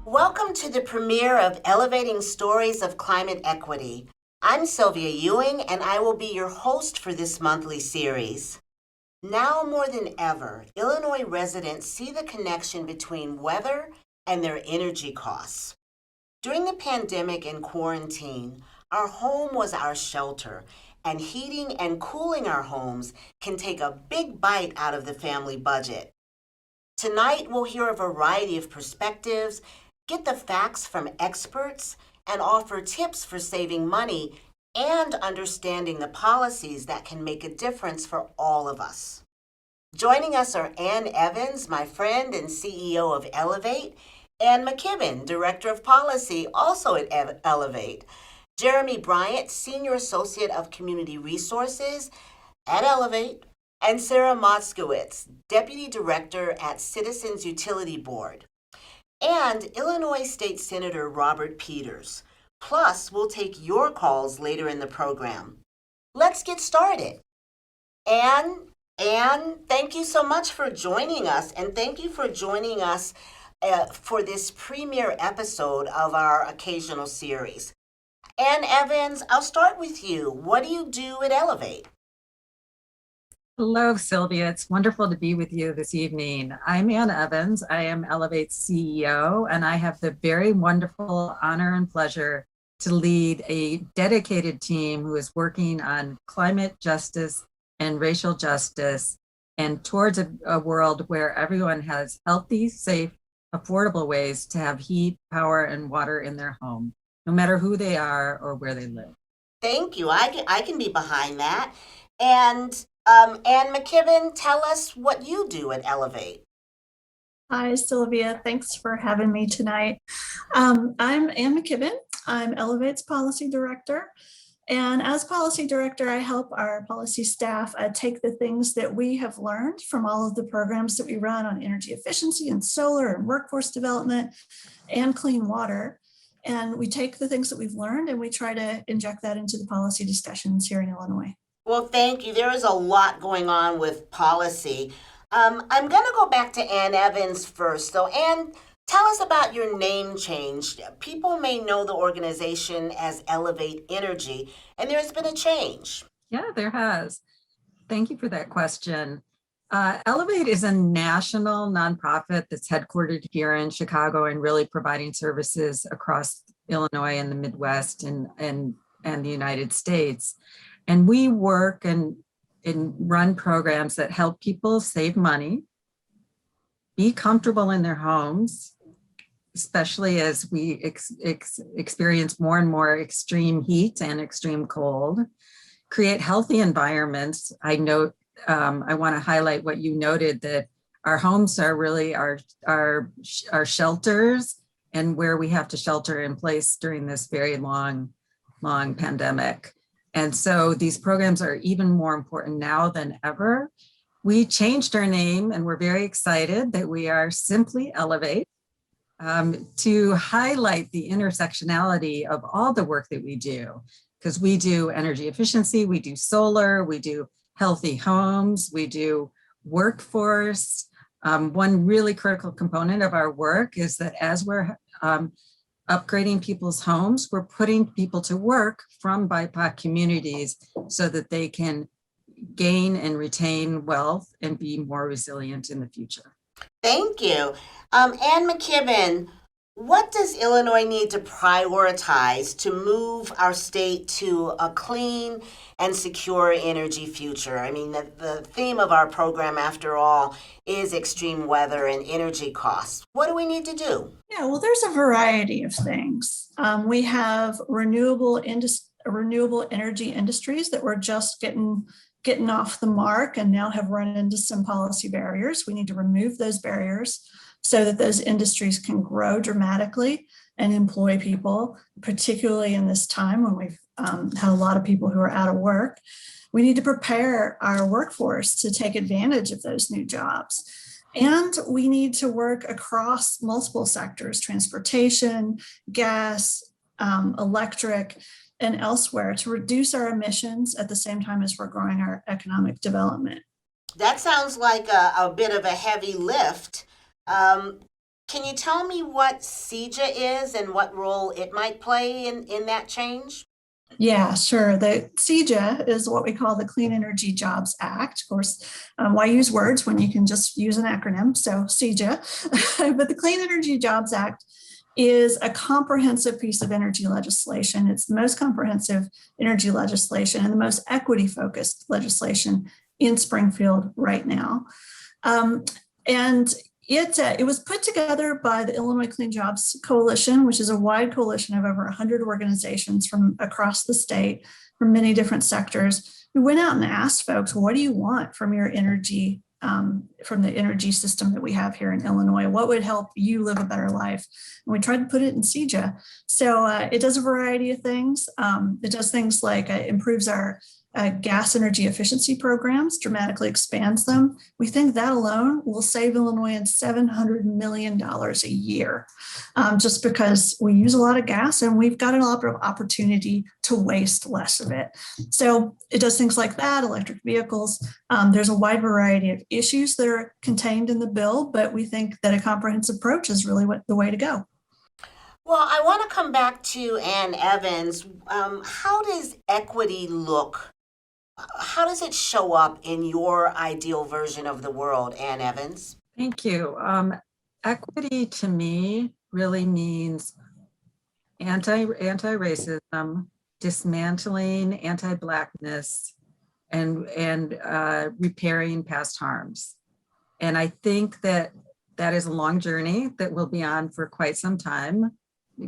Welcome to the premiere of Elevating Stories of Climate Equity. I'm Sylvia Ewing, and I will be your host for this monthly series. Now more than ever, Illinois residents see the connection between weather and their energy costs. During the pandemic and quarantine, our home was our shelter, and heating and cooling our homes can take a big bite out of the family budget. Tonight, we'll hear a variety of perspectives, get the facts from experts, and offer tips for saving money and understanding the policies that can make a difference for all of us. Joining us are Ann Evans, my friend and CEO of Elevate, Ann McKibben, Director of Policy, also at Elevate, Jeremy Bryant, Senior Associate of Community Resources at Elevate, and Sarah Moskowitz, Deputy Director at Citizens Utility Board, and Illinois State Senator Robert Peters. Plus, we'll take your calls later in the program. Let's get started. Ann, thank you so much for joining us, and thank you for joining us for this premiere episode of our occasional series. Ann Evans, I'll start with you. What do you do at Elevate? Hello, Sylvia. It's wonderful to be with you this evening. I'm Ann Evans. I am Elevate's CEO, and I have the very wonderful honor and pleasure to lead a dedicated team who is working on climate justice and racial justice and towards a world where everyone has healthy, safe, affordable ways to have heat, power, and water in their home, no matter who they are or where they live. Thank you. I can be behind that. And Ann McKibben, tell us what you do at Elevate. Hi, Sylvia. Thanks for having me tonight. I'm Ann McKibben. I'm Elevate's Policy Director. And as Policy Director, I help our policy staff take the things that we have learned from all of the programs that we run on energy efficiency and solar and workforce development and clean water. And we take the things that we've learned and we try to inject that into the policy discussions here in Illinois. Well, thank you. There is a lot going on with policy. I'm going to go back to Ann Evans first. So, Ann, tell us about your name change. People may know the organization as Elevate Energy, and there's been a change. Yeah, there has. Thank you for that question. Elevate is a national nonprofit that's headquartered here in Chicago and really providing services across Illinois and the Midwest and the United States. And we work and run programs that help people save money, be comfortable in their homes, especially as we experience more and more extreme heat and extreme cold, create healthy environments. I want to highlight what you noted, that our homes are really our shelters and where we have to shelter in place during this very long pandemic. And so these programs are even more important now than ever. We changed our name and we're very excited that we are simply Elevate to highlight the intersectionality of all the work that we do, because we do energy efficiency, we do solar, we do healthy homes, we do workforce. One really critical component of our work is that as we're upgrading people's homes, we're putting people to work from BIPOC communities so that they can gain and retain wealth and be more resilient in the future. Thank you. Ann McKibben, what does Illinois need to prioritize to move our state to a clean and secure energy future? I mean, the theme of our program, after all, is extreme weather and energy costs. What do we need to do? Yeah, well, there's a variety of things. We have renewable energy industries that were just getting off the mark and now have run into some policy barriers. We need to remove those barriers so that those industries can grow dramatically and employ people, particularly in this time when we've had a lot of people who are out of work. We need to prepare our workforce to take advantage of those new jobs. And we need to work across multiple sectors: transportation, gas, electric, and elsewhere, to reduce our emissions at the same time as we're growing our economic development. That sounds like a bit of a heavy lift. Can you tell me what CEJA is and what role it might play in that change? Yeah, sure. The CEJA is what we call the Clean Energy Jobs Act. Of course, why use words when you can just use an acronym? So CEJA, but the Clean Energy Jobs Act is a comprehensive piece of energy legislation. It's the most comprehensive energy legislation and the most equity focused legislation in Springfield right now. And it was put together by the Illinois Clean Jobs Coalition, which is a wide coalition of over 100 organizations from across the state, from many different sectors, who went out and asked folks, what do you want from your energy, from the energy system that we have here in Illinois? What would help you live a better life? And we tried to put it in CEJA. So it does a variety of things. It does things like improves our gas energy efficiency programs, dramatically expands them. We think that alone will save Illinoisans $700 million a year, just because we use a lot of gas and we've got an opportunity to waste less of it. So it does things like that, electric vehicles. There's a wide variety of issues that are contained in the bill, but we think that a comprehensive approach is really the way to go. Well, I want to come back to Ann Evans. How does equity look? How does it show up in your ideal version of the world, Ann Evans? Thank you. Equity to me really means anti-racism, dismantling anti-Blackness, and repairing past harms. And I think that is a long journey that we'll be on for quite some time,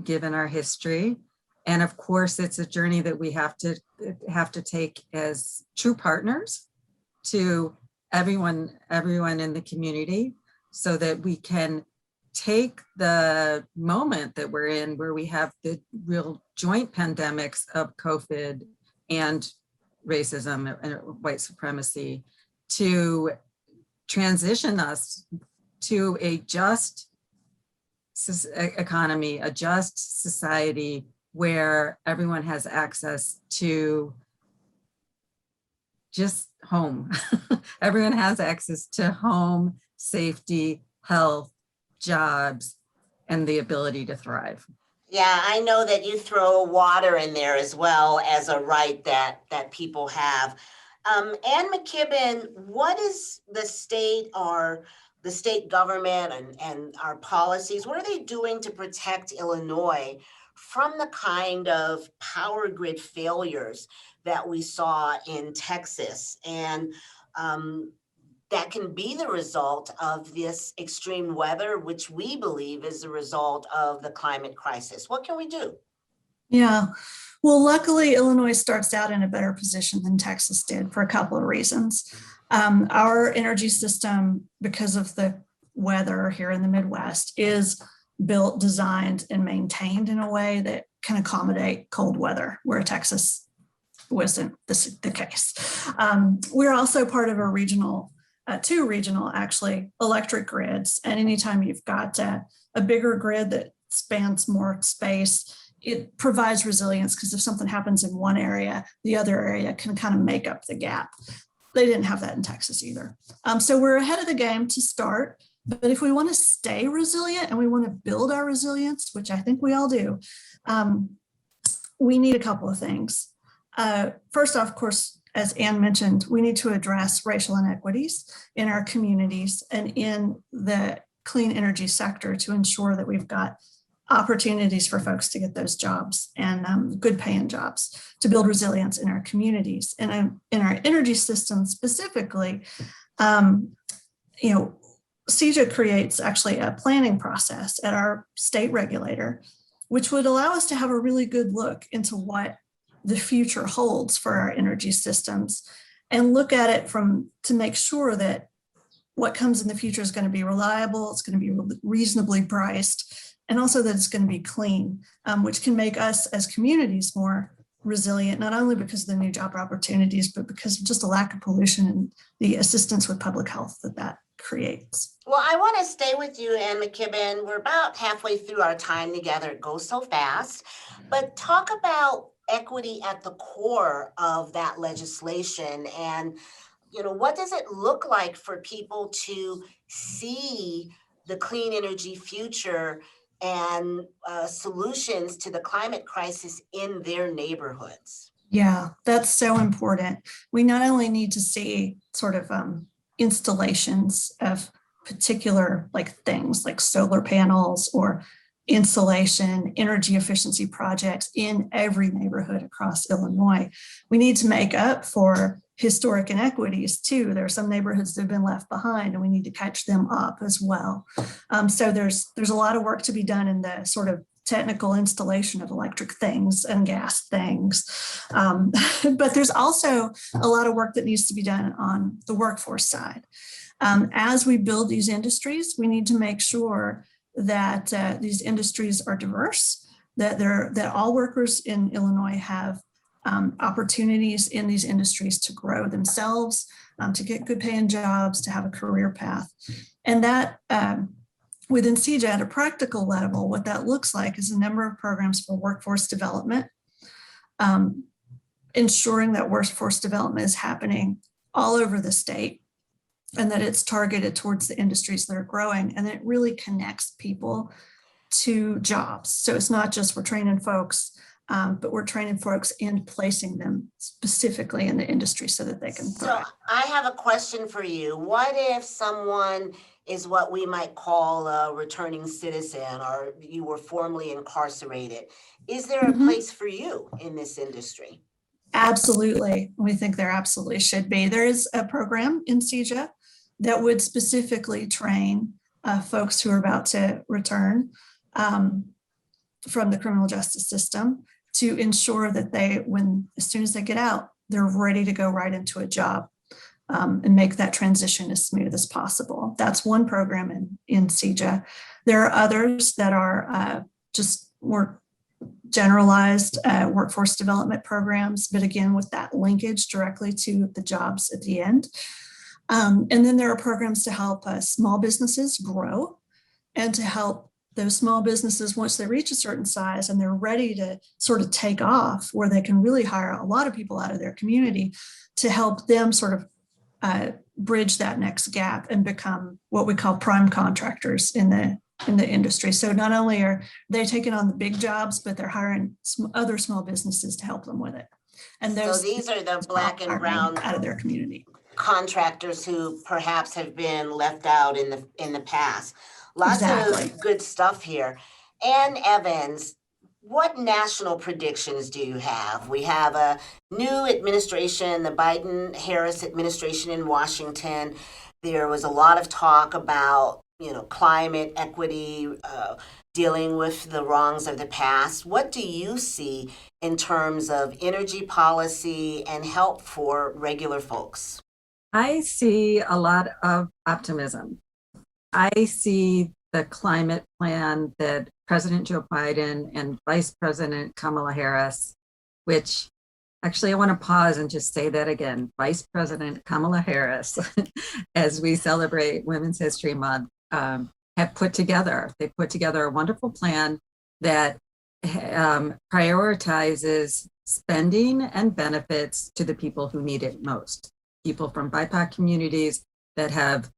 given our history. And of course, it's a journey that we have to take as true partners to everyone in the community, so that we can take the moment that we're in, where we have the real joint pandemics of COVID and racism and white supremacy, to transition us to a just economy, a just society, where everyone has access to just home. Everyone has access to home, safety, health, jobs, and the ability to thrive. Yeah, I know that you throw water in there as well as a right that people have. Ann McKibben, what is the state or the state government and our policies, what are they doing to protect Illinois from the kind of power grid failures that we saw in Texas? And that can be the result of this extreme weather, which we believe is the result of the climate crisis. What can we do? Yeah, well, luckily, Illinois starts out in a better position than Texas did for a couple of reasons. Our energy system, because of the weather here in the Midwest, is built, designed, and maintained in a way that can accommodate cold weather, where Texas wasn't the case. We're also part of a regional, two regional actually, electric grids. And anytime you've got a bigger grid that spans more space, it provides resilience, because if something happens in one area, the other area can kind of make up the gap. They didn't have that in Texas either. So we're ahead of the game to start. But if we want to stay resilient and we want to build our resilience, which I think we all do, we need a couple of things. First off, of course, as Ann mentioned, we need to address racial inequities in our communities and in the clean energy sector to ensure that we've got opportunities for folks to get those jobs and good paying jobs, to build resilience in our communities. And in our energy system specifically, CEJA creates actually a planning process at our state regulator, which would allow us to have a really good look into what the future holds for our energy systems and look at it to make sure that what comes in the future is going to be reliable, it's going to be reasonably priced, and also that it's going to be clean, which can make us as communities more resilient, not only because of the new job opportunities, but because of just a lack of pollution and the assistance with public health that creates. Well, I want to stay with you, Ann McKibben. We're about halfway through our time together. It goes so fast. But talk about equity at the core of that legislation, and what does it look like for people to see the clean energy future and solutions to the climate crisis in their neighborhoods. Yeah, that's so important. We not only need to see sort of installations of particular like things like solar panels or insulation, energy efficiency projects in every neighborhood across Illinois. We need to make up for historic inequities too. There are some neighborhoods that have been left behind and we need to catch them up as well. So there's a lot of work to be done in the sort of technical installation of electric things and gas things. But there's also a lot of work that needs to be done on the workforce side. As we build these industries, we need to make sure that these industries are diverse, that all workers in Illinois have opportunities in these industries to grow themselves, to get good paying jobs, to have a career path. And that within CEJA at a practical level, what that looks like is a number of programs for workforce development, ensuring that workforce development is happening all over the state and that it's targeted towards the industries that are growing, and it really connects people to jobs. So it's not just we're training folks, but we're training folks and placing them specifically in the industry so that they can thrive. So I have a question for you. What if someone is what we might call a returning citizen, or you were formerly incarcerated? Is there a place for you in this industry? Absolutely. We think there absolutely should be. There is a program in CEJA that would specifically train folks who are about to return from the criminal justice system to ensure that they, as soon as they get out, they're ready to go right into a job and make that transition as smooth as possible. That's one program in CEJA. There are others that are just more generalized workforce development programs, but again, with that linkage directly to the jobs at the end. And then there are programs to help small businesses grow and to help those small businesses, once they reach a certain size and they're ready to sort of take off, where they can really hire a lot of people out of their community, to help them sort of bridge that next gap and become what we call prime contractors in the industry. So not only are they taking on the big jobs, but they're hiring other small businesses to help them with it. And So these are the black and brown out of their community contractors who perhaps have been left out in the past. Lots of good stuff here. Ann Evans, what national predictions do you have? We have a new administration, the Biden-Harris administration in Washington. There was a lot of talk about, climate equity, dealing with the wrongs of the past. What do you see in terms of energy policy and help for regular folks? I see a lot of optimism. I see the climate plan that President Joe Biden and Vice President Kamala Harris, which actually I want to pause and just say that again, Vice President Kamala Harris, as we celebrate Women's History Month, have put together. They put together a wonderful plan that prioritizes spending and benefits to the people who need it most. People from BIPOC communities that have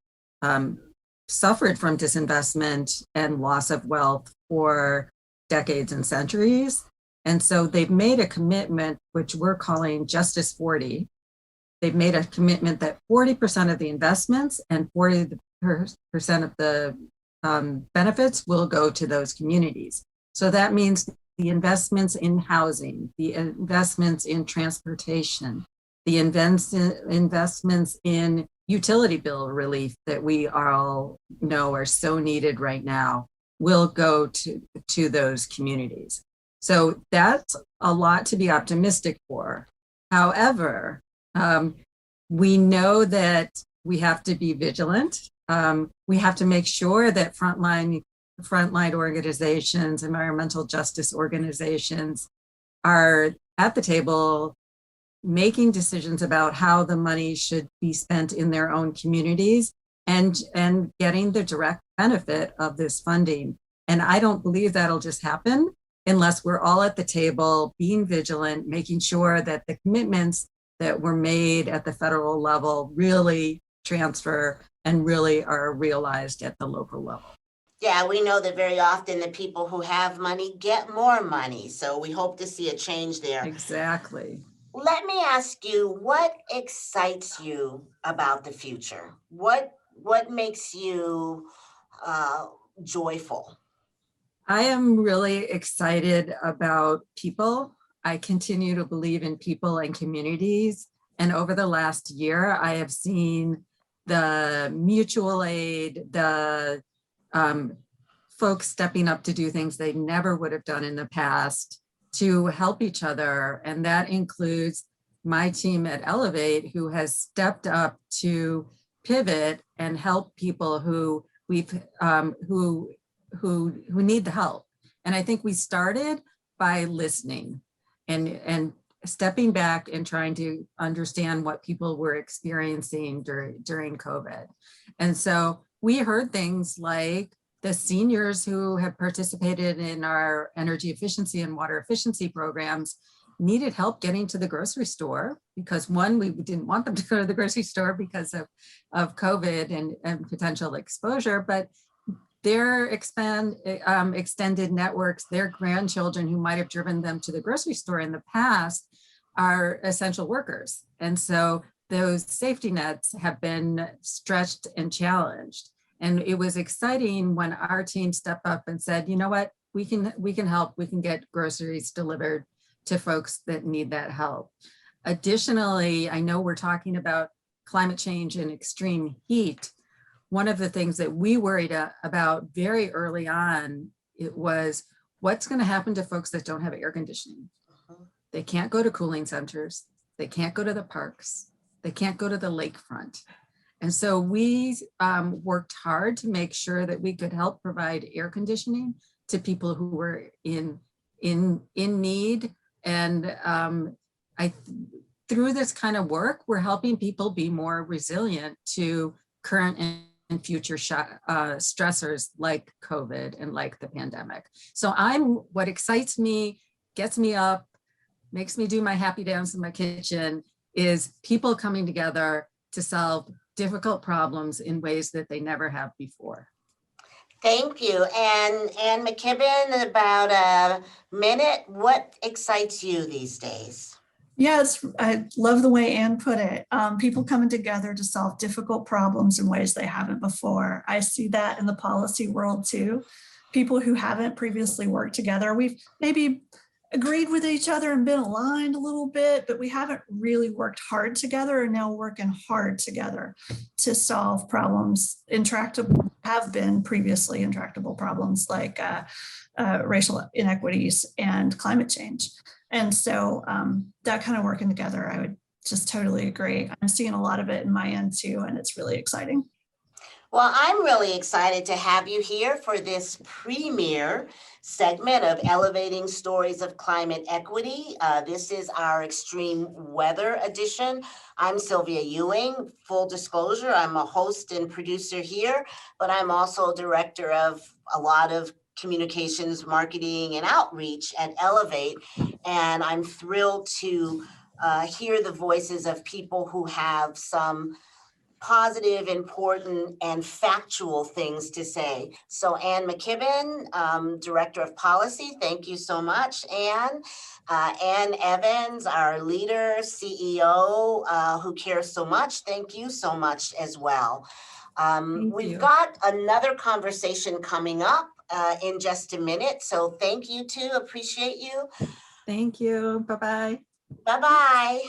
suffered from disinvestment and loss of wealth for decades and centuries. And so they've made a commitment, which we're calling Justice 40. They've made a commitment that 40% of the investments and 40% of the benefits will go to those communities. So that means the investments in housing, the investments in transportation, the investments in utility bill relief that we all know are so needed right now will go to those communities. So that's a lot to be optimistic for. However, we know that we have to be vigilant. We have to make sure that frontline organizations, environmental justice organizations are at the table making decisions about how the money should be spent in their own communities and getting the direct benefit of this funding. And I don't believe that'll just happen unless we're all at the table being vigilant, making sure that the commitments that were made at the federal level really transfer and really are realized at the local level. Yeah, we know that very often the people who have money get more money. So we hope to see a change there. Exactly. Let me ask you, what excites you about the future? What makes you uh, joyful? I am really excited about people. I continue to believe in people and communities. And over the last year, I have seen the mutual aid, the folks stepping up to do things they never would have done in the past to help each other. And that includes my team at Elevate, who has stepped up to pivot and help people who who need the help. And I think we started by listening and stepping back and trying to understand what people were experiencing during COVID. And so we heard things like the seniors who have participated in our energy efficiency and water efficiency programs needed help getting to the grocery store because one, we didn't want them to go to the grocery store because of COVID and potential exposure, but their extended networks, their grandchildren who might have driven them to the grocery store in the past are essential workers. And so those safety nets have been stretched and challenged. And it was exciting when our team stepped up and said, you know what, we can help, we can get groceries delivered to folks that need that help. Additionally, I know we're talking about climate change and extreme heat. One of the things that we worried about very early on, it was what's going to happen to folks that don't have air conditioning. They can't go to cooling centers. They can't go to the parks. They can't go to the lakefront. And so we worked hard to make sure that we could help provide air conditioning to people who were in need. And through this kind of work, we're helping people be more resilient to current and future stressors like COVID and like the pandemic. So what excites me, gets me up, makes me do my happy dance in my kitchen is people coming together to solve difficult problems in ways that they never have before. Thank you. And Ann McKibben, about a minute, what excites you these days? Yes, I love the way Anne put it. People coming together to solve difficult problems in ways they haven't before. I see that in the policy world too. People who haven't previously worked together, we've maybe agreed with each other and been aligned a little bit, but we haven't really worked hard together and now working hard together to solve problems, have been previously intractable problems like racial inequities and climate change. And so that kind of working together, I would just totally agree. I'm seeing a lot of it in my end too, and it's really exciting. Well, I'm really excited to have you here for this premiere segment of Elevating Stories of Climate Equity. This is our extreme weather edition. I'm Sylvia Ewing. Full disclosure, I'm a host and producer here, but I'm also director of a lot of communications, marketing, and outreach at Elevate. And I'm thrilled to hear the voices of people who have some positive, important, and factual things to say. So Ann McKibben, Director of Policy, thank you so much, Ann. Ann Evans, our leader, CEO, who cares so much, thank you so much as well. We've got another conversation coming up in just a minute, so thank you too, appreciate you. Thank you, bye-bye. Bye-bye.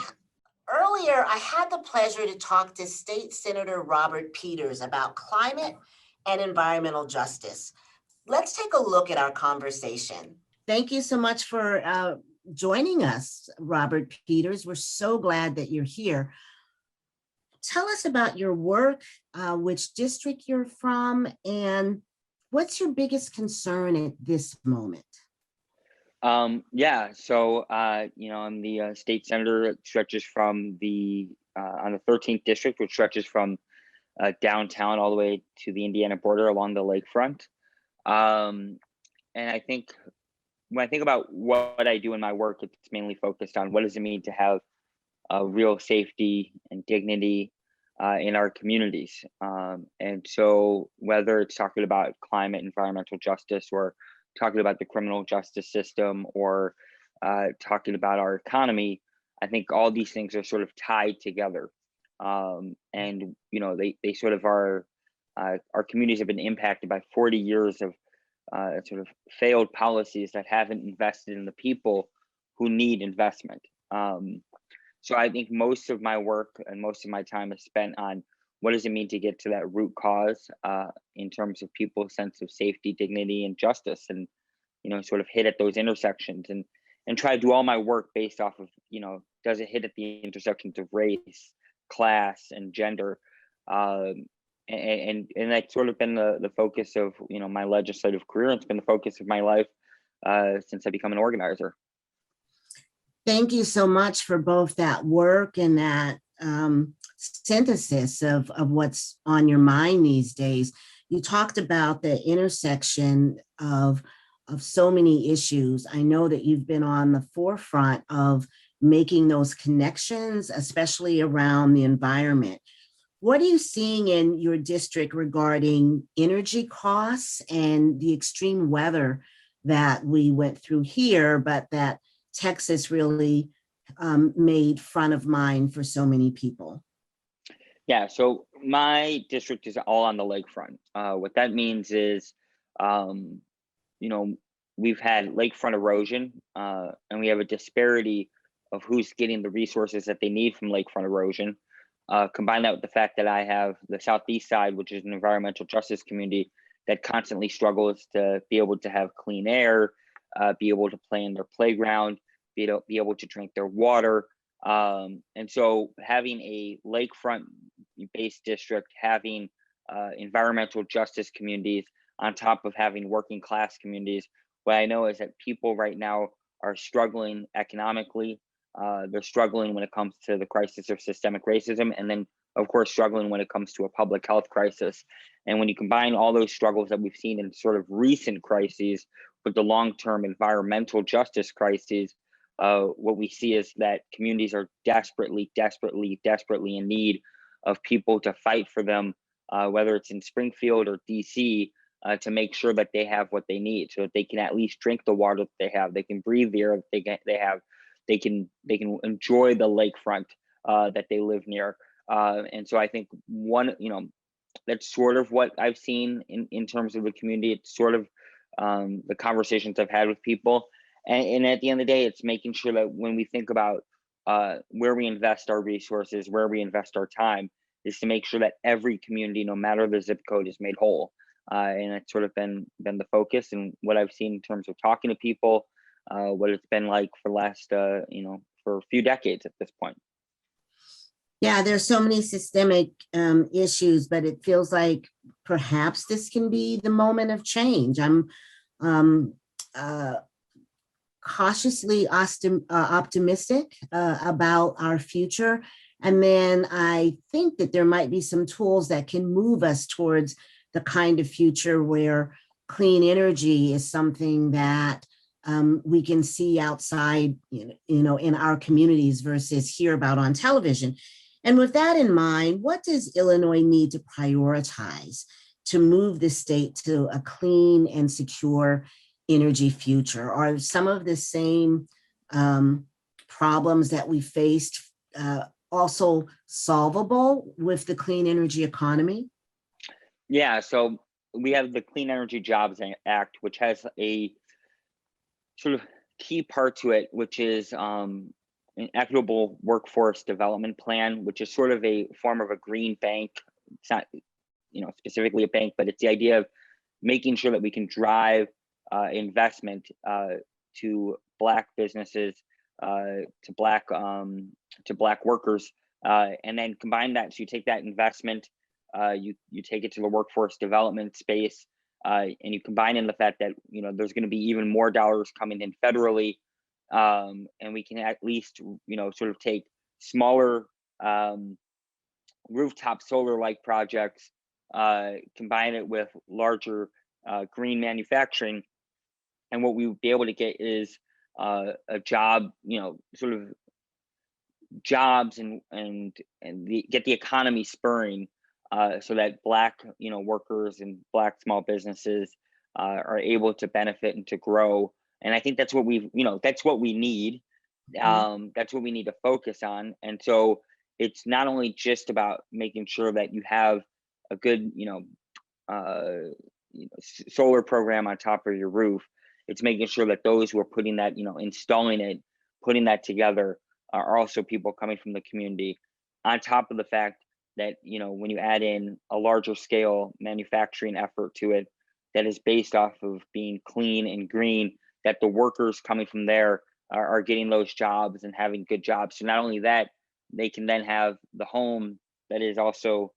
Earlier, I had the pleasure to talk to State Senator Robert Peters about climate and environmental justice. Let's take a look at our conversation. Thank you so much for joining us, Robert Peters. We're so glad that you're here. Tell us about your work, which district you're from, and what's your biggest concern at this moment? Yeah, so I'm the state senator. It stretches from on the 13th district, which stretches from downtown all the way to the Indiana border along the lakefront. And I think when I think about what I do in my work, it's mainly focused on what does it mean to have real safety and dignity in our communities. And so whether it's talking about climate, environmental justice, or talking about the criminal justice system, or talking about our economy, I think all these things are sort of tied together. And, you know, they sort of are, our communities have been impacted by 40 years of sort of failed policies that haven't invested in the people who need investment. So I think most of my work and most of my time is spent on what does it mean to get to that root cause in terms of people's sense of safety, dignity, and justice, and you know, sort of hit at those intersections, and try to do all my work based off of, you know, does it hit at the intersections of race, class, and gender, and that's sort of been the focus of, you know, my legislative career. It's been the focus of my life since I become an organizer. Thank you so much for both that work and that synthesis of what's on your mind these days. You talked about the intersection of so many issues. I know that you've been on the forefront of making those connections, especially around the environment. What are you seeing in your district regarding energy costs and the extreme weather that we went through here, but that Texas really made front of mind for so many people? Yeah, so my district is all on the lakefront. What that means is, you know, we've had lakefront erosion, and we have a disparity of who's getting the resources that they need from lakefront erosion. Combine that with the fact that I have the southeast side, which is an environmental justice community that constantly struggles to be able to have clean air, be able to play in their playground, be able to drink their water. And so having a lakefront based district, having environmental justice communities on top of having working class communities, what I know is that people right now are struggling economically. They're struggling when it comes to the crisis of systemic racism, and then of course struggling when it comes to a public health crisis. And when you combine all those struggles that we've seen in sort of recent crises with the long-term environmental justice crises, what we see is that communities are desperately in need of people to fight for them, whether it's in Springfield or DC, to make sure that they have what they need, so that they can at least drink the water that they have, they can breathe the air that they have, they can enjoy the lakefront that they live near. And so I think that's sort of what I've seen in terms of the community. It's sort of the conversations I've had with people. And at the end of the day, it's making sure that when we think about where we invest our resources, where we invest our time, is to make sure that every community, no matter the zip code, is made whole. And it's sort of been the focus, and what I've seen in terms of talking to people, what it's been like for last, for a few decades at this point. Yeah, there's so many systemic issues, but it feels like perhaps this can be the moment of change. I'm cautiously optimistic about our future. And then I think that there might be some tools that can move us towards the kind of future where clean energy is something that we can see outside, in our communities versus hear about on television. And with that in mind, what does Illinois need to prioritize to move the state to a clean and secure energy future? Are some of the same problems that we faced also solvable with the clean energy economy? Yeah, so we have the Clean Energy Jobs Act, which has a sort of key part to it, which is an equitable workforce development plan, which is sort of a form of a green bank. It's not, specifically a bank, but it's the idea of making sure that we can drive investment to Black businesses, to Black workers, and then combine that. So you take that investment, you take it to the workforce development space, and you combine in the fact that there's going to be even more dollars coming in federally, and we can at least sort of take smaller rooftop solar like projects, combine it with larger green manufacturing, and what we would be able to get is a job, sort of jobs get the economy spurring, so that Black workers and Black small businesses are able to benefit and to grow. And I think that's what that's what we need. That's what we need to focus on. And so it's not only just about making sure that you have a good solar program on top of your roof. It's making sure that those who are putting that, installing it, putting that together, are also people coming from the community. On top of the fact that, when you add in a larger scale manufacturing effort to it, that is based off of being clean and green, that the workers coming from there are getting those jobs and having good jobs. So not only that, they can then have the home that is also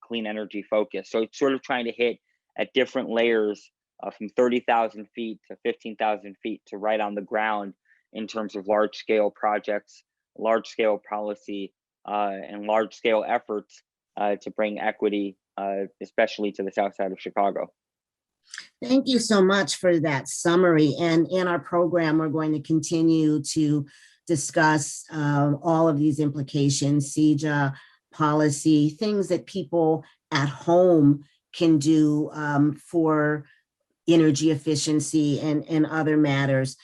clean energy focused. So it's sort of trying to hit at different layers, from 30,000 feet to 15,000 feet to right on the ground, in terms of large scale projects, large scale policy, and large scale efforts to bring equity, especially to the south side of Chicago. Thank you so much for that summary. And in our program, we're going to continue to discuss all of these implications, CEJA, policy, things that people at home can do for energy efficiency and other matters.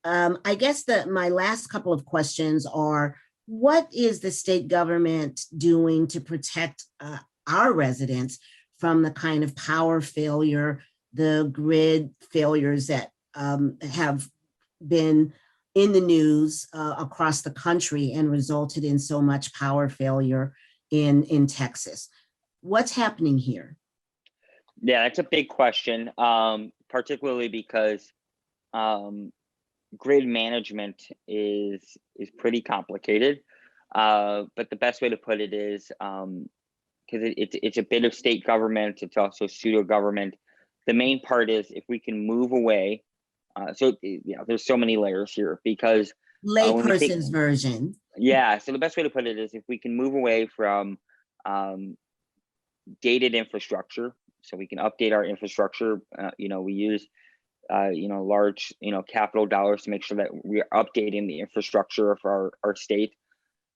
I guess that my last couple of questions are, what is the state government doing to protect our residents from the kind of power failure, the grid failures that have been in the news across the country and resulted in so much power failure in Texas? What's happening here? Yeah, that's a big question, particularly because grid management is pretty complicated. But the best way to put it is, because it's a bit of state government, it's also pseudo government. The main part is if we can move away. There's so many layers here, because Layperson's version. Yeah, so the best way to put it is if we can move away from dated infrastructure, so we can update our infrastructure. We use large capital dollars to make sure that we are updating the infrastructure of our state.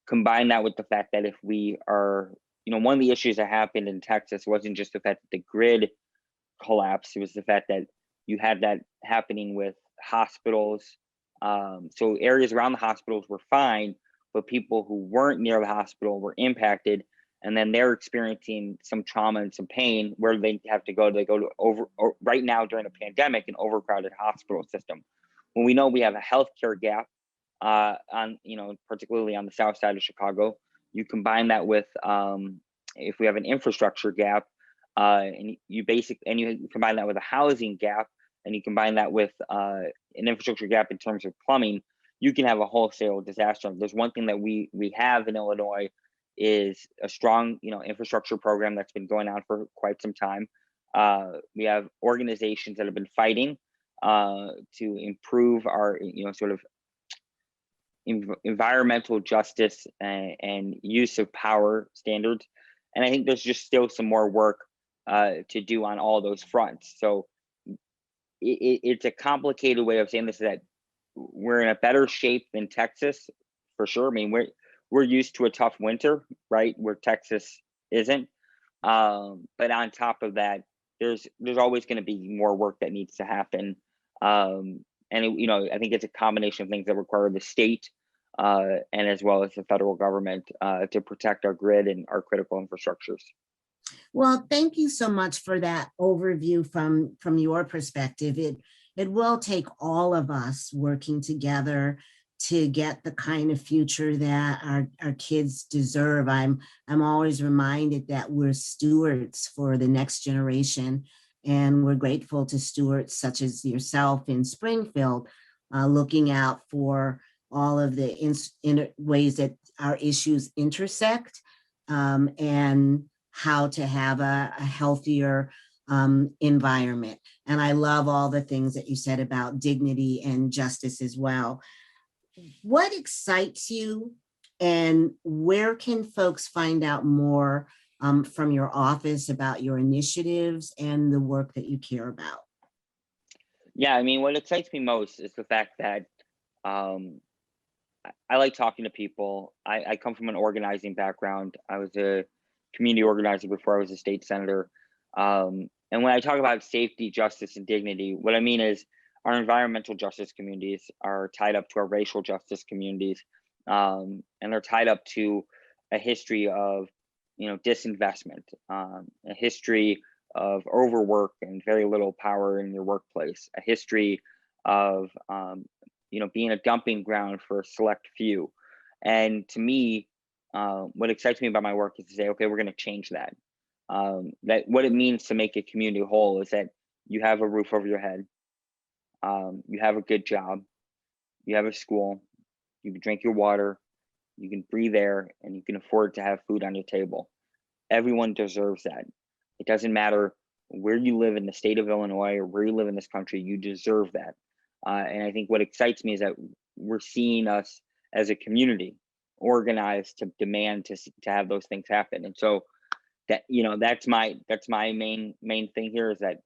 Combine that with the fact that if we are, one of the issues that happened in Texas wasn't just the fact that the grid collapsed, it was the fact that you had that happening with hospitals. So areas around the hospitals were fine, but people who weren't near the hospital were impacted, and then they're experiencing some trauma and some pain where they have to go. They go to right now during a pandemic, an overcrowded hospital system. When we know we have a healthcare gap, particularly on the south side of Chicago, you combine that with if we have an infrastructure gap, and you combine that with a housing gap, and you combine that with an infrastructure gap in terms of plumbing, you can have a wholesale disaster. There's one thing that we have in Illinois is a strong, infrastructure program that's been going on for quite some time. We have organizations that have been fighting to improve our, sort of environmental justice and use of power standards. And I think there's just still some more work to do on all those fronts. So it's a complicated way of saying this, is that we're in a better shape than Texas, for sure. I mean, we're used to a tough winter, right, where Texas isn't. But on top of that, there's always going to be more work that needs to happen. And I think it's a combination of things that require the state and as well as the federal government to protect our grid and our critical infrastructures. Well, thank you so much for that overview from your perspective. It will take all of us working together to get the kind of future that our kids deserve. I'm always reminded that we're stewards for the next generation, and we're grateful to stewards such as yourself in Springfield, looking out for all of the ways that our issues intersect, and how to have a healthier environment. And I love all the things that you said about dignity and justice as well. What excites you, and where can folks find out more from your office about your initiatives and the work that you care about? Yeah, I mean, what excites me most is the fact that I like talking to people. I come from an organizing background. I was a community organizer before I was a state senator. And when I talk about safety, justice, and dignity, what I mean is our environmental justice communities are tied up to our racial justice communities, and they're tied up to a history of, disinvestment, a history of overwork and very little power in your workplace, a history of being a dumping ground for a select few. And to me, what excites me about my work is to say, okay, we're going to change that. That what it means to make a community whole is that you have a roof over your head, you have a good job, you have a school, you can drink your water, you can breathe air, and you can afford to have food on your table. Everyone deserves that. It doesn't matter where you live in the state of Illinois or where you live in this country, you deserve that. And I think what excites me is that we're seeing us as a community organized to demand to have those things happen. And so that's my main thing here is that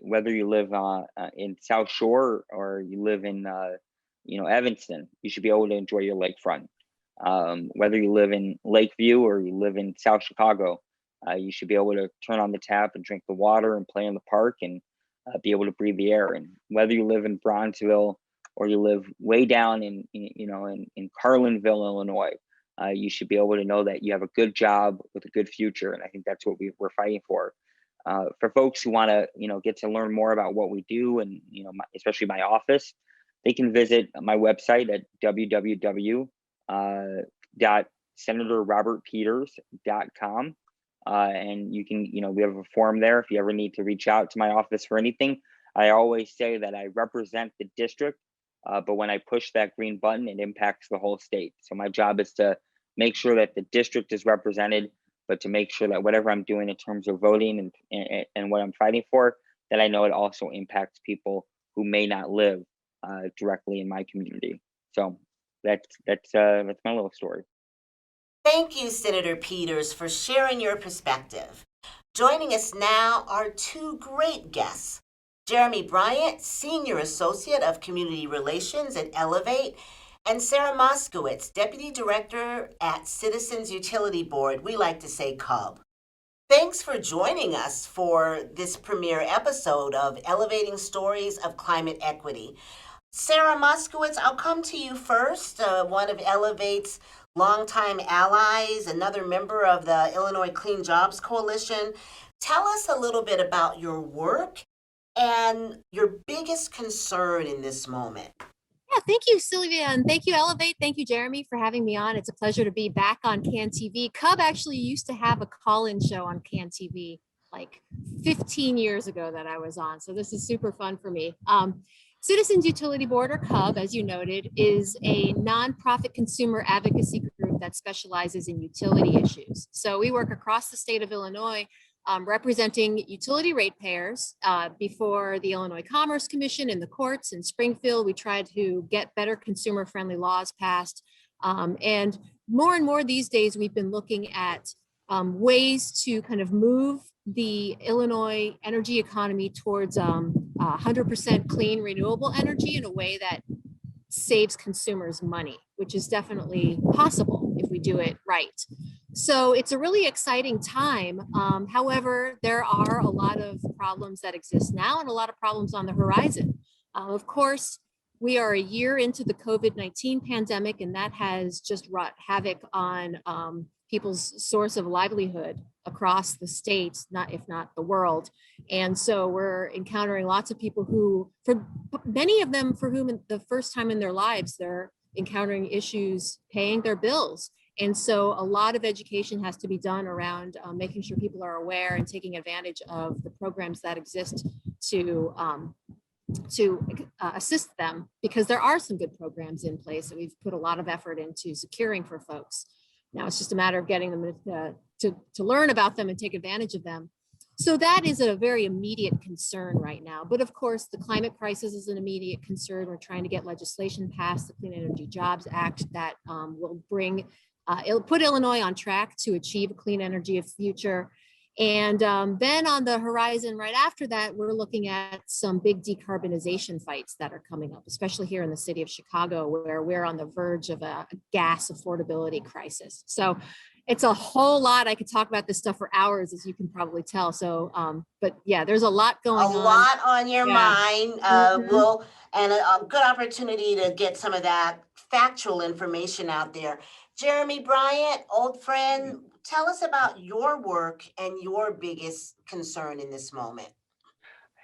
whether you live in South Shore or you live in Evanston, you should be able to enjoy your lakefront. Whether you live in Lakeview or you live in South Chicago, you should be able to turn on the tap and drink the water and play in the park and be able to breathe the air. And whether you live in Bronzeville or you live way down in Carlinville, Illinois, you should be able to know that you have a good job with a good future. And I think that's what we're fighting for. For folks who want to, get to learn more about what we do and, especially my office, they can visit my website at www.senatorrobertpeters.com. And you can, we have a form there if you ever need to reach out to my office for anything. I always say that I represent the district, but when I push that green button, it impacts the whole state. So my job is to make sure that the district is represented, but to make sure that whatever I'm doing in terms of voting and what I'm fighting for, that I know it also impacts people who may not live directly in my community. So that's my little story. Thank you, Senator Peters, for sharing your perspective. Joining us now are two great guests. Jeremy Bryant, Senior Associate of Community Relations at Elevate, and Sarah Moskowitz, Deputy Director at Citizens Utility Board, we like to say CUB. Thanks for joining us for this premiere episode of Elevating Stories of Climate Equity. Sarah Moskowitz, I'll come to you first, one of Elevate's longtime allies, another member of the Illinois Clean Jobs Coalition. Tell us a little bit about your work and your biggest concern in this moment. Yeah, thank you, Sylvia, and thank you, Elevate. Thank you, Jeremy, for having me on. It's a pleasure to be back on CAN TV. CUB actually used to have a call-in show on CAN TV like 15 years ago that I was on, so this is super fun for me. Citizens Utility Board, or CUB, as you noted, is a nonprofit consumer advocacy group that specializes in utility issues. So we work across the state of Illinois, representing utility ratepayers before the Illinois Commerce Commission and the courts in Springfield. We tried to get better consumer-friendly laws passed. And more these days, we've been looking at ways to kind of move the Illinois energy economy towards 100% clean renewable energy in a way that saves consumers money, which is definitely possible if we do it right. So it's a really exciting time. However, there are a lot of problems that exist now and a lot of problems on the horizon. Of course, we are a year into the COVID-19 pandemic, and that has just wrought havoc on people's source of livelihood across the state, if not the world. And so we're encountering lots of people who, for many of them, for whom the first time in their lives, they're encountering issues paying their bills. And so a lot of education has to be done around making sure people are aware and taking advantage of the programs that exist to assist them, because there are some good programs in place that we've put a lot of effort into securing for folks. Now it's just a matter of getting them to learn about them and take advantage of them. So that is a very immediate concern right now. But of course, the climate crisis is an immediate concern. We're trying to get legislation passed, the Clean Energy Jobs Act, that will bring, it'll put Illinois on track to achieve a clean energy future. And then on the horizon right after that, we're looking at some big decarbonization fights that are coming up, especially here in the city of Chicago, where we're on the verge of a gas affordability crisis. So it's a whole lot. I could talk about this stuff for hours, as you can probably tell. So, but yeah, there's a lot going on. A lot on your Yeah. mind. And a good opportunity to get some of that factual information out there. Jeremy Bryant, old friend, tell us about your work and your biggest concern in this moment.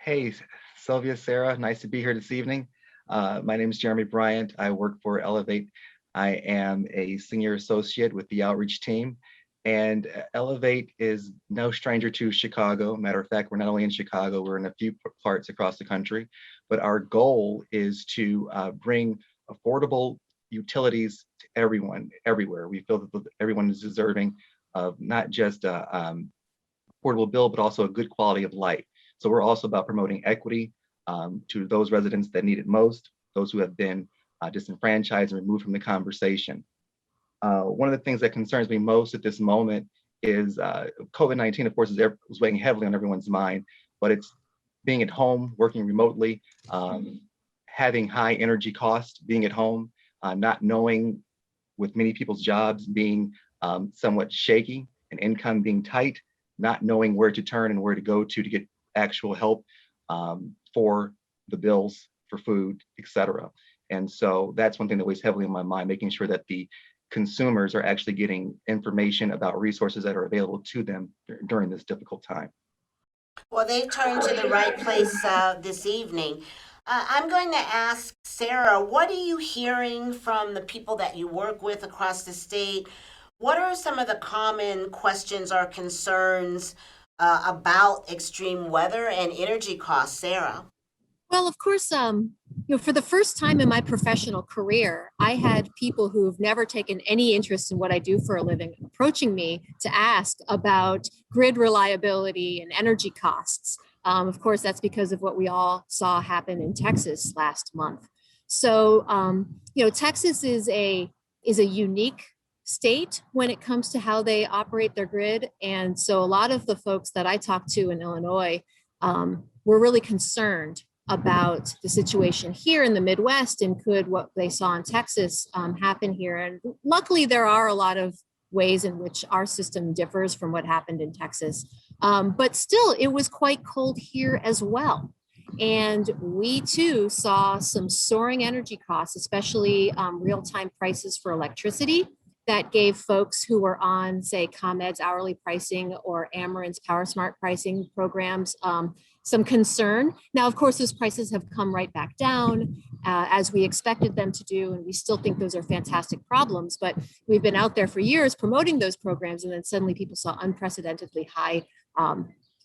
Hey, Sylvia, Sarah, nice to be here this evening. My name is Jeremy Bryant. I work for Elevate. I am a senior associate with the outreach team. And Elevate is no stranger to Chicago. Matter of fact, we're not only in Chicago, we're in a few parts across the country. But our goal is to bring affordable utilities to everyone, everywhere. We feel that everyone is deserving of not just a affordable bill, but also a good quality of life. So we're also about promoting equity to those residents that need it most, those who have been disenfranchised and removed from the conversation. One of the things that concerns me most at this moment is COVID-19, of course, is weighing heavily on everyone's mind, but it's being at home, working remotely, having high energy costs, being at home, not knowing, with many people's jobs being somewhat shaky and income being tight, not knowing where to turn and where to go to get actual help for the bills, for food, etc. And so that's one thing that weighs heavily on my mind, making sure that the consumers are actually getting information about resources that are available to them during this difficult time. Well, they've turned to the right place this evening. I'm going to ask Sarah, what are you hearing from the people that you work with across the state? What are some of the common questions or concerns about extreme weather and energy costs, Sarah? Well, of course, for the first time in my professional career, I had people who've never taken any interest in what I do for a living approaching me to ask about grid reliability and energy costs. Of course, that's because of what we all saw happen in Texas last month. So, Texas is a unique state when it comes to how they operate their grid. And so a lot of the folks that I talked to in Illinois were really concerned about the situation here in the Midwest, and could what they saw in Texas happen here. And luckily, there are a lot of ways in which our system differs from what happened in Texas. But still, it was quite cold here as well. And we too saw some soaring energy costs, especially real-time prices for electricity, that gave folks who were on, say, ComEd's hourly pricing or Ameren's PowerSmart pricing programs some concern. Now, of course, those prices have come right back down as we expected them to do, and we still think those are fantastic problems, but we've been out there for years promoting those programs, and then suddenly people saw unprecedentedly high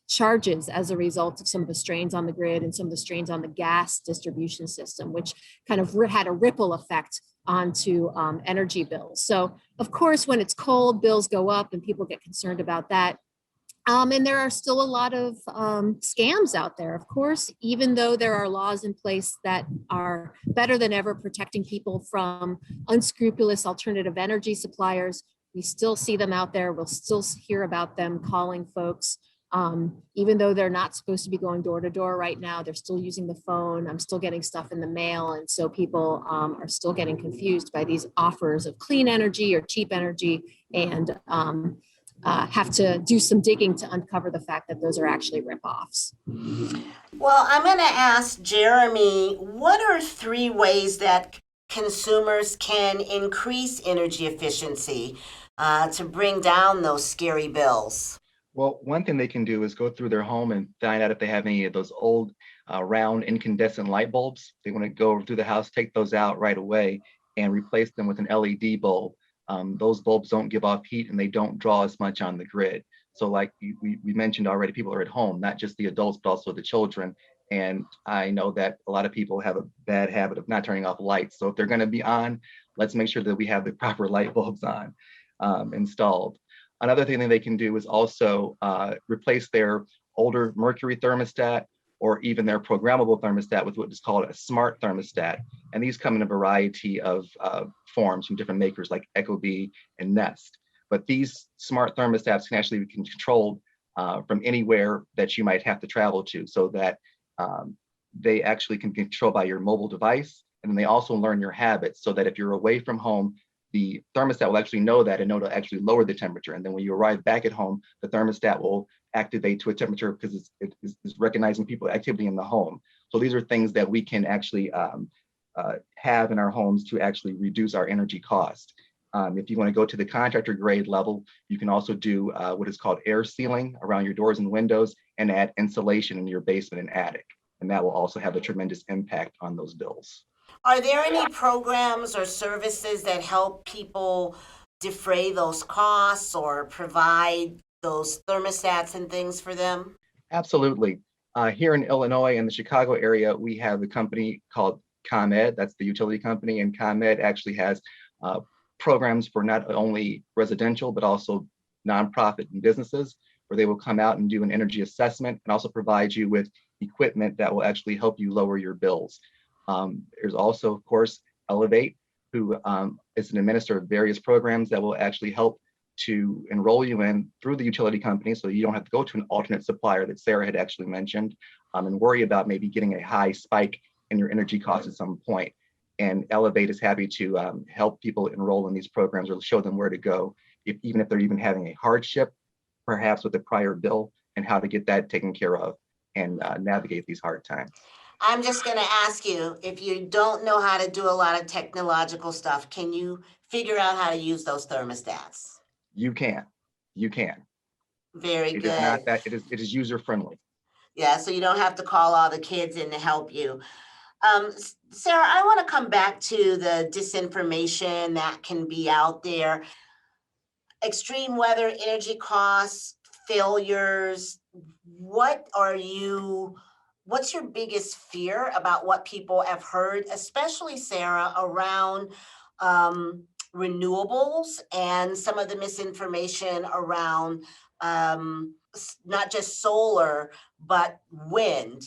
charges as a result of some of the strains on the grid and some of the strains on the gas distribution system, which kind of had a ripple effect onto energy bills. So of course, when it's cold, bills go up and people get concerned about that. And there are still a lot of scams out there, of course, even though there are laws in place that are better than ever protecting people from unscrupulous alternative energy suppliers. We still see them out there. We'll still hear about them calling folks. Even though they're not supposed to be going door to door right now, they're still using the phone. I'm still getting stuff in the mail. And so people are still getting confused by these offers of clean energy or cheap energy, and have to do some digging to uncover the fact that those are actually ripoffs. Well, I'm going to ask Jeremy, what are 3 ways that consumers can increase energy efficiency to bring down those scary bills? Well, one thing they can do is go through their home and find out if they have any of those old round incandescent light bulbs. They want to go through the house, take those out right away and replace them with an LED bulb. Those bulbs don't give off heat and they don't draw as much on the grid. So like we mentioned already, people are at home, not just the adults, but also the children. And I know that a lot of people have a bad habit of not turning off lights. So if they're going to be on, let's make sure that we have the proper light bulbs on installed. Another thing that they can do is also replace their older mercury thermostat or even their programmable thermostat with what is called a smart thermostat. And these come in a variety of forms from different makers like Ecobee and Nest. But these smart thermostats can actually be controlled from anywhere that you might have to travel to, so that they actually can control by your mobile device. And then they also learn your habits, so that if you're away from home, the thermostat will actually know that and know to actually lower the temperature. And then when you arrive back at home, the thermostat will activate to a temperature because it's recognizing people activity in the home. So these are things that we can actually have in our homes to actually reduce our energy cost. If you want to go to the contractor grade level, you can also do what is called air sealing around your doors and windows and add insulation in your basement and attic. And that will also have a tremendous impact on those bills. Are there any programs or services that help people defray those costs or provide those thermostats and things for them? Absolutely. Here in Illinois and the Chicago area, we have a company called ComEd. That's the utility company, and ComEd actually has programs for not only residential, but also nonprofit and businesses, where they will come out and do an energy assessment and also provide you with equipment that will actually help you lower your bills. There's also, of course, Elevate, who is an administrator of various programs that will actually help to enroll you in through the utility company, so you don't have to go to an alternate supplier that Sarah had actually mentioned, and worry about maybe getting a high spike in your energy costs at some point. And Elevate is happy to help people enroll in these programs or show them where to go, even if they're even having a hardship, perhaps with a prior bill, and how to get that taken care of and navigate these hard times. I'm just going to ask you, if you don't know how to do a lot of technological stuff, can you figure out how to use those thermostats? You can. Very It is not good. that, it is user friendly. Yeah, so you don't have to call all the kids in to help you. Sarah, I want to come back to the disinformation that can be out there. Extreme weather, energy costs, failures. What's your biggest fear about what people have heard, especially Sarah, around renewables and some of the misinformation around not just solar, but wind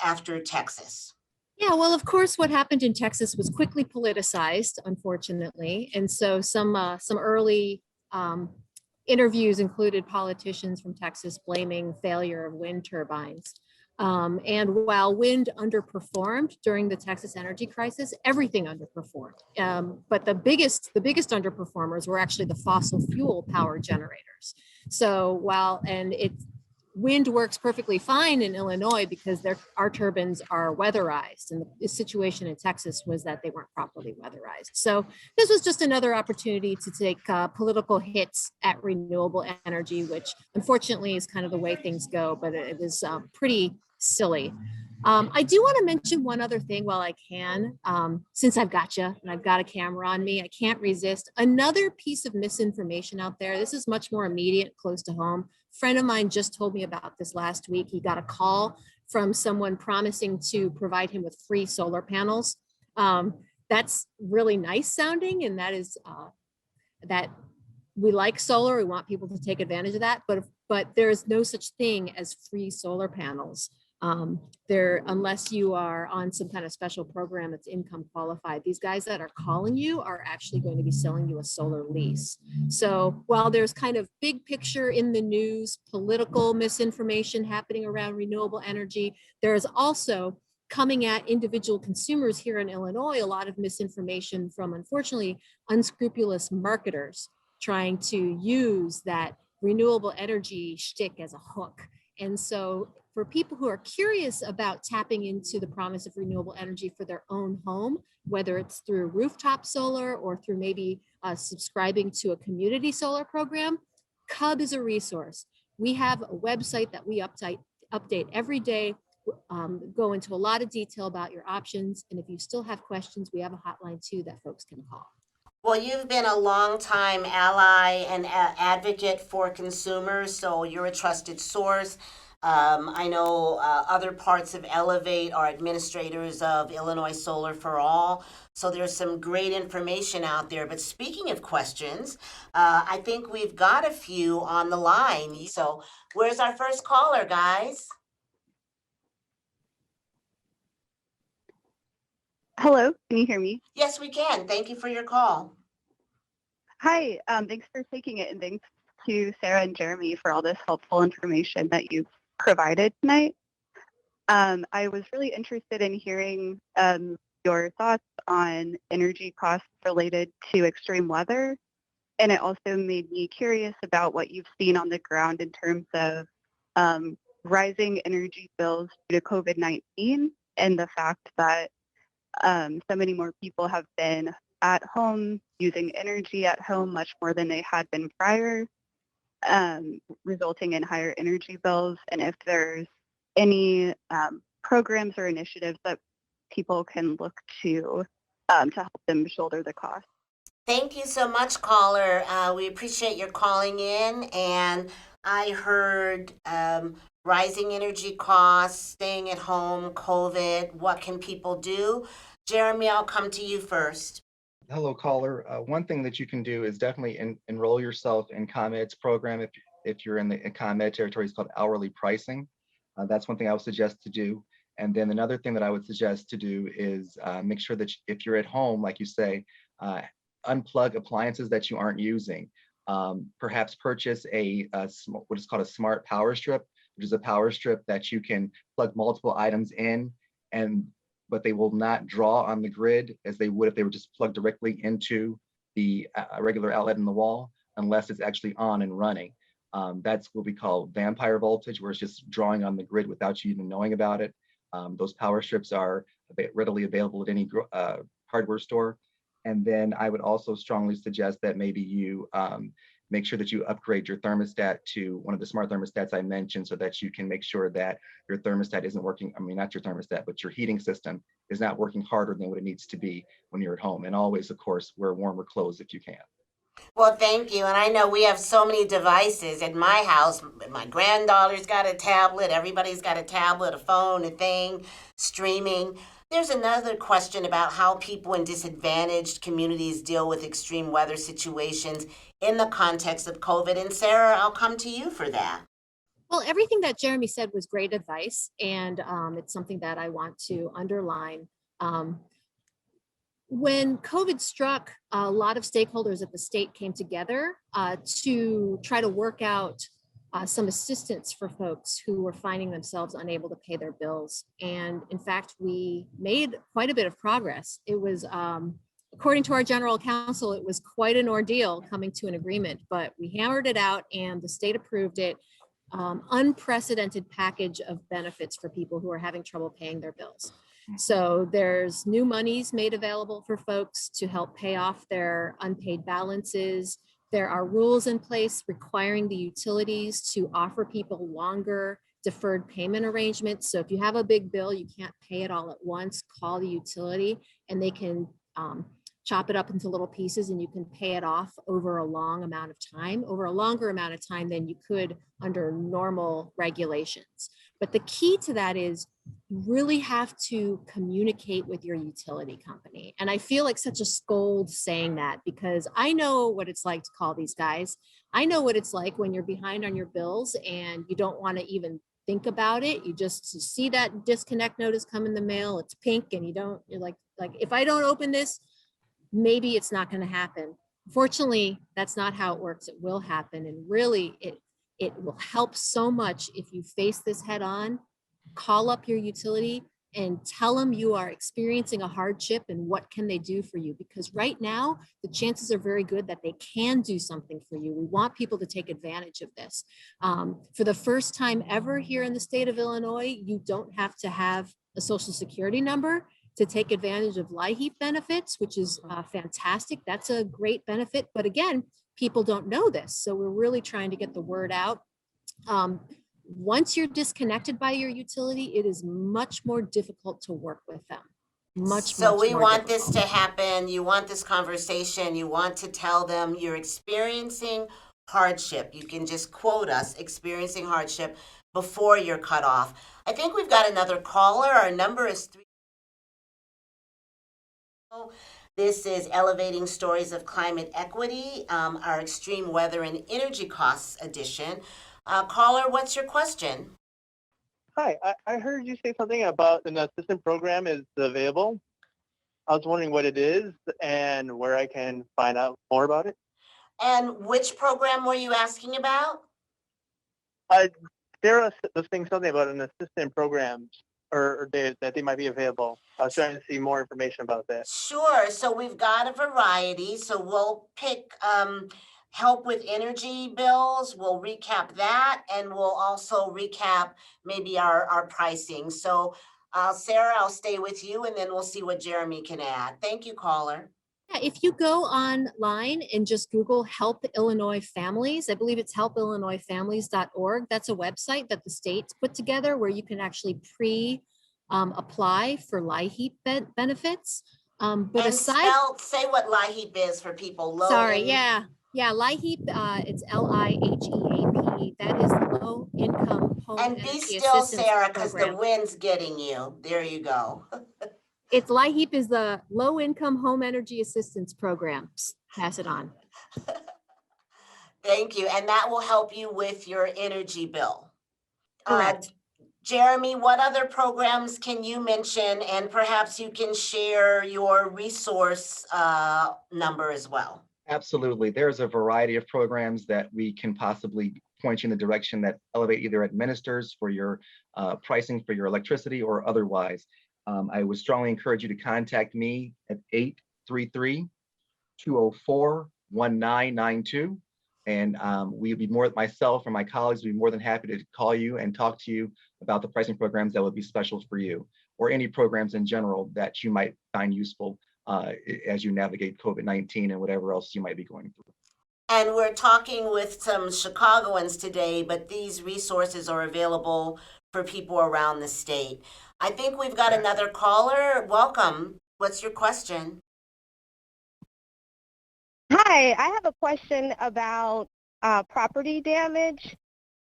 after Texas? Yeah, well, of course, what happened in Texas was quickly politicized, unfortunately, and so some early interviews included politicians from Texas blaming failure of wind turbines. And while wind underperformed during the Texas energy crisis, everything underperformed. But the biggest underperformers were actually the fossil fuel power generators. So wind works perfectly fine in Illinois because our turbines are weatherized, and the situation in Texas was that they weren't properly weatherized. So this was just another opportunity to take political hits at renewable energy, which unfortunately is kind of the way things go, but it is pretty silly. I do want to mention one other thing while I can, since I've got you and I've got a camera on me, I can't resist. Another piece of misinformation out there, this is much more immediate, close to home. A friend of mine just told me about this last week. He got a call from someone promising to provide him with free solar panels. That's really nice sounding, and that is that we like solar. We want people to take advantage of that, but there is no such thing as free solar panels. Unless you are on some kind of special program that's income qualified. These guys that are calling you are actually going to be selling you a solar lease. So while there's kind of big picture in the news, political misinformation happening around renewable energy, there is also coming at individual consumers here in Illinois, a lot of misinformation from, unfortunately, unscrupulous marketers trying to use that renewable energy shtick as a hook. And so for people who are curious about tapping into the promise of renewable energy for their own home, whether it's through rooftop solar or through maybe subscribing to a community solar program, Cub is a resource. We have a website that we update every day, go into a lot of detail about your options. And if you still have questions, we have a hotline too that folks can call. Well, you've been a longtime ally and advocate for consumers, so you're a trusted source. I know other parts of Elevate are administrators of Illinois Solar for All, so there's some great information out there. But speaking of questions, I think we've got a few on the line. So where's our first caller, guys? Hello, can you hear me? Yes, we can. Thank you for your call. Hi, thanks for taking it and thanks to Sarah and Jeremy for all this helpful information that you've provided tonight. I was really interested in hearing your thoughts on energy costs related to extreme weather. And it also made me curious about what you've seen on the ground in terms of rising energy bills due to COVID-19 and the fact that so many more people have been at home using energy at home much more than they had been prior, resulting in higher energy bills. And if there's any programs or initiatives that people can look to help them shoulder the cost. Thank you so much, caller. We appreciate your calling in. And I heard rising energy costs, staying at home, COVID. What can people do? Jeremy, I'll come to you first. Hello, caller. One thing that you can do is definitely enroll yourself in ComEd's program if you're in the ComEd territory. It's called hourly pricing. That's one thing I would suggest to do. And then another thing that I would suggest to do is make sure that if you're at home, like you say, unplug appliances that you aren't using. Perhaps purchase what is called a smart power strip, which is a power strip that you can plug multiple items in, but they will not draw on the grid as they would if they were just plugged directly into the regular outlet in the wall, unless it's actually on and running. That's what we call vampire voltage, where it's just drawing on the grid without you even knowing about it. Those power strips are readily available at any hardware store. And then I would also strongly suggest that maybe you make sure that you upgrade your thermostat to one of the smart thermostats I mentioned, so that you can make sure that your thermostat isn't working. I mean, not your thermostat, but your heating system is not working harder than what it needs to be when you're at home. And always, of course, wear warmer clothes if you can. Well, thank you. And I know we have so many devices in my house. My granddaughter's got a tablet. Everybody's got a tablet, a phone, a thing, streaming. There's another question about how people in disadvantaged communities deal with extreme weather situations in the context of COVID. And Sarah, I'll come to you for that. Well, everything that Jeremy said was great advice, and it's something that I want to underline. When COVID struck, a lot of stakeholders at the state came together to try to work out some assistance for folks who were finding themselves unable to pay their bills. And in fact, we made quite a bit of progress. It was, according to our general counsel, it was quite an ordeal coming to an agreement, but we hammered it out and the state approved it. Unprecedented package of benefits for people who are having trouble paying their bills. So there's new monies made available for folks to help pay off their unpaid balances. There are rules in place requiring the utilities to offer people longer deferred payment arrangements. So if you have a big bill, you can't pay it all at once, call the utility and they can chop it up into little pieces and you can pay it off over a long amount of time, over a longer amount of time than you could under normal regulations. But the key to that is you really have to communicate with your utility company. And I feel like such a scold saying that because I know what it's like to call these guys. I know what it's like when you're behind on your bills and you don't want to even think about it. You see that disconnect notice come in the mail, it's pink and you're like, if I don't open this, maybe it's not going to happen. Fortunately, that's not how it works. It will happen. And really, it will help so much if you face this head on, call up your utility and tell them you are experiencing a hardship and what can they do for you. Because right now, the chances are very good that they can do something for you. We want people to take advantage of this. For the first time ever here in the state of Illinois, you don't have to have a social security number to take advantage of LIHEAP benefits, which is fantastic. That's a great benefit. But again, people don't know this. So we're really trying to get the word out. Once you're disconnected by your utility, it is much more difficult to work with them. So we want this to happen. You want this conversation. You want to tell them you're experiencing hardship. You can just quote us, experiencing hardship, before you're cut off. I think we've got another caller. Our number is 3. This is Elevating Stories of Climate Equity, our Extreme Weather and Energy Costs edition. Caller, what's your question? Hi, I heard you say something about an assistance program is available. I was wondering what it is and where I can find out more about it. And which program were you asking about? Sarah was saying something about an assistant program that they might be available. I was trying to see more information about that. Sure. So we've got a variety. So we'll pick help with energy bills. We'll recap that, and we'll also recap maybe our pricing. So Sarah, I'll stay with you, and then we'll see what Jeremy can add. Thank you, caller. Yeah, if you go online and just Google Help Illinois Families, I believe it's helpillinoisfamilies.org. That's a website that the state's put together where you can actually apply for LIHEAP benefits. But And aside, say what LIHEAP is for people. sorry, yeah, LIHEAP, it's LIHEAP. That is Low Income Home And be Energy still, Assistance Sarah, because the Program. wind's getting you. There you go. It's LIHEAP is the Low Income Home Energy Assistance Programs. Pass it on. Thank you. And that will help you with your energy bill. Correct. Jeremy, what other programs can you mention? And perhaps you can share your resource number as well. Absolutely. There's a variety of programs that we can possibly point you in the direction that Elevate either administers for your pricing for your electricity or otherwise. I would strongly encourage you to contact me at 833-204-1992. And we'd be myself and my colleagues would be more than happy to call you and talk to you about the pricing programs that would be special for you, or any programs in general that you might find useful as you navigate COVID-19 and whatever else you might be going through. And we're talking with some Chicagoans today, but these resources are available for people around the state. I think we've got another caller. Welcome. What's your question? Hi, I have a question about property damage.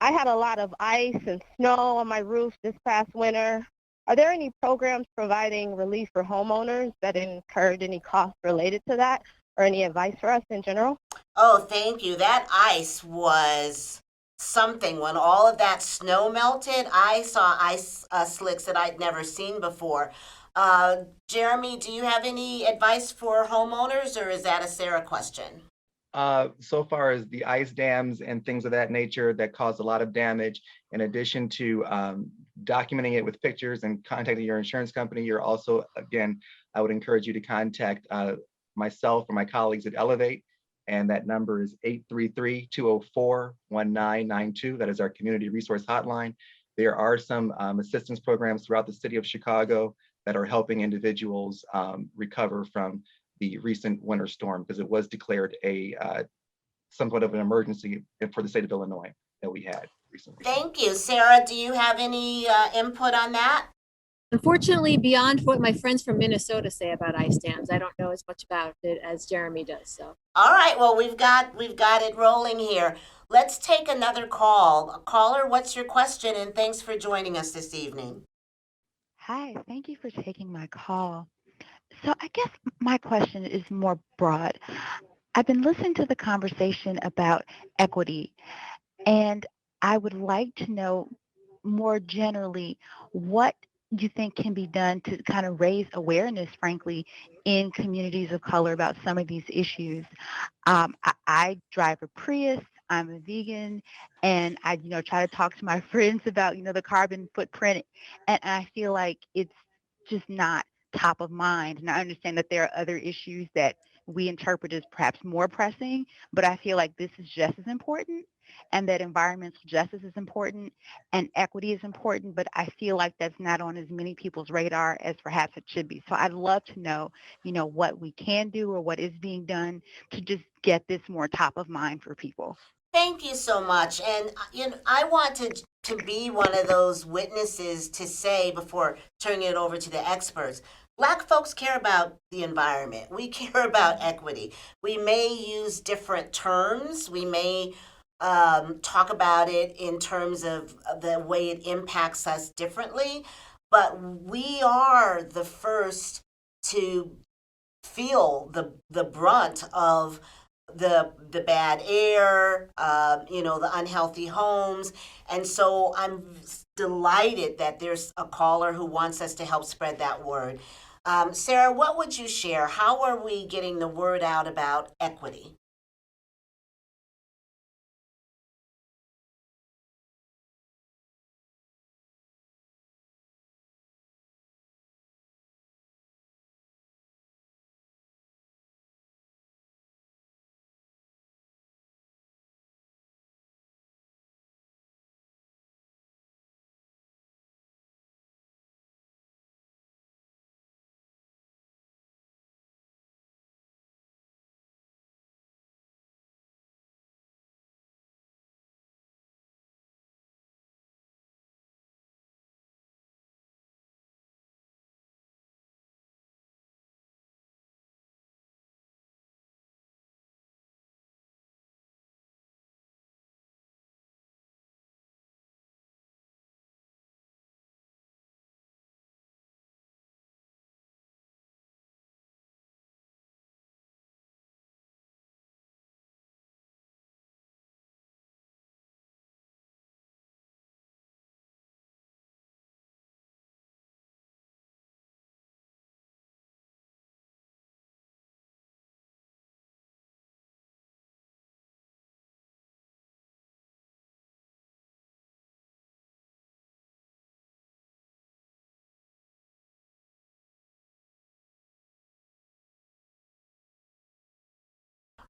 I had a lot of ice and snow on my roof this past winter. Are there any programs providing relief for homeowners that incurred any costs related to that, or any advice for us in general? Oh, thank you. That ice was something. When all of that snow melted, I saw ice slicks that I'd never seen before. Jeremy, do you have any advice for homeowners, or is that a Sarah question? So far as the ice dams and things of that nature that caused a lot of damage, in addition to documenting it with pictures and contacting your insurance company, you're also, again, I would encourage you to contact myself or my colleagues at Elevate. And that number is 833-204-1992. That is our community resource hotline. There are some assistance programs throughout the city of Chicago that are helping individuals recover from the recent winter storm, because it was declared a somewhat of an emergency for the state of Illinois that we had recently. Thank you. Sarah, do you have any input on that? Unfortunately, beyond what my friends from Minnesota say about ice dams, I don't know as much about it as Jeremy does. So, all right. Well, we've got it rolling here. Let's take another call. Caller, what's your question? And thanks for joining us this evening. Hi, thank you for taking my call. So I guess my question is more broad. I've been listening to the conversation about equity, and I would like to know more generally what you think can be done to kind of raise awareness, frankly, in communities of color about some of these issues. I drive a Prius. I'm a vegan, and I, try to talk to my friends about, the carbon footprint, and I feel like it's just not top of mind. And I understand that there are other issues that we interpret as perhaps more pressing, but I feel like this is just as important, and that environmental justice is important and equity is important, but I feel like that's not on as many people's radar as perhaps it should be. So I'd love to know, what we can do or what is being done to just get this more top of mind for people. Thank you so much. And I wanted to be one of those witnesses to say, before turning it over to the experts, Black folks care about the environment. We care about equity. We may use different terms. We may talk about it in terms of the way it impacts us differently, but we are the first to feel the brunt of the bad air, the unhealthy homes. And so I'm delighted that there's a caller who wants us to help spread that word. Sarah, what would you share? How are we getting the word out about equity?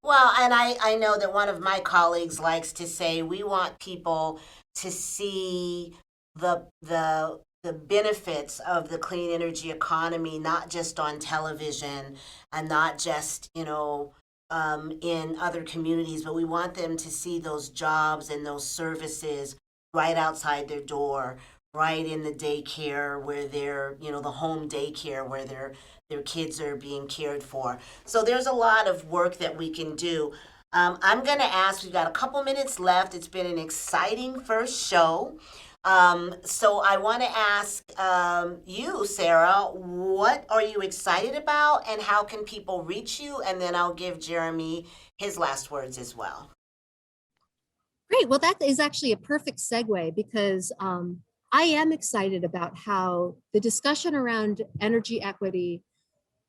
Well, and I know that one of my colleagues likes to say we want people to see the benefits of the clean energy economy, not just on television and not just, in other communities, but we want them to see those jobs and those services right outside their door, right in the daycare where they're, the home daycare where their kids are being cared for. So there's a lot of work that we can do. I'm going to ask, we've got a couple minutes left. It's been an exciting first show. So I want to ask you, Sarah, what are you excited about and how can people reach you? And then I'll give Jeremy his last words as well. Great. Well, that is actually a perfect segue because I am excited about how the discussion around energy equity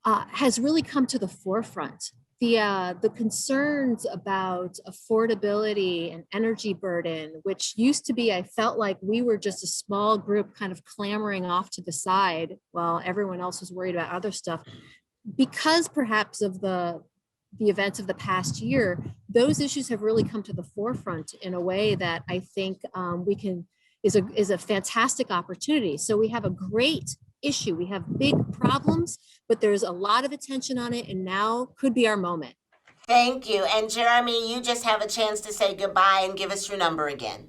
has really come to the forefront. The concerns about affordability and energy burden, which used to be, I felt like we were just a small group kind of clamoring off to the side while everyone else was worried about other stuff. Because perhaps of the events of the past year, those issues have really come to the forefront in a way that I think we can is a fantastic opportunity. So we have a great issue. We have big problems, but there's a lot of attention on it, and now could be our moment. Thank you. And Jeremy, you just have a chance to say goodbye and give us your number again.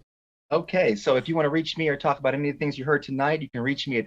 Okay, so if you want to reach me or talk about any of the things you heard tonight, you can reach me at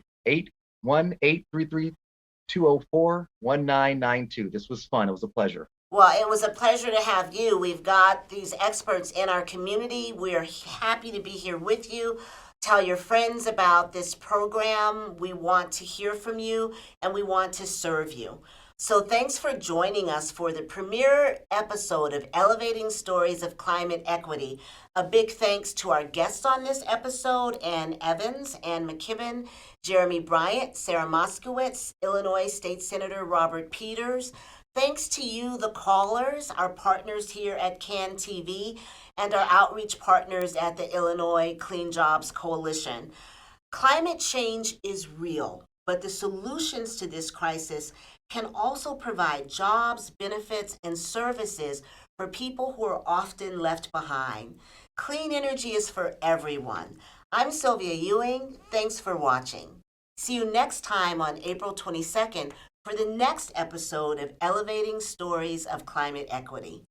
818-33204-1992. This was fun. It was a pleasure. Well, it was a pleasure to have you. We've got these experts in our community. We're happy to be here with you. Tell your friends about this program. We want to hear from you and we want to serve you. So thanks for joining us for the premiere episode of Elevating Stories of Climate Equity. A big thanks to our guests on this episode, Ann Evans, Ann McKibben, Jeremy Bryant, Sarah Moskowitz, Illinois State Senator Robert Peters. Thanks to you, the callers, our partners here at CAN TV, and our outreach partners at the Illinois Clean Jobs Coalition. Climate change is real, but the solutions to this crisis can also provide jobs, benefits, and services for people who are often left behind. Clean energy is for everyone. I'm Sylvia Ewing. Thanks for watching. See you next time on April 22nd for the next episode of Elevating Stories of Climate Equity.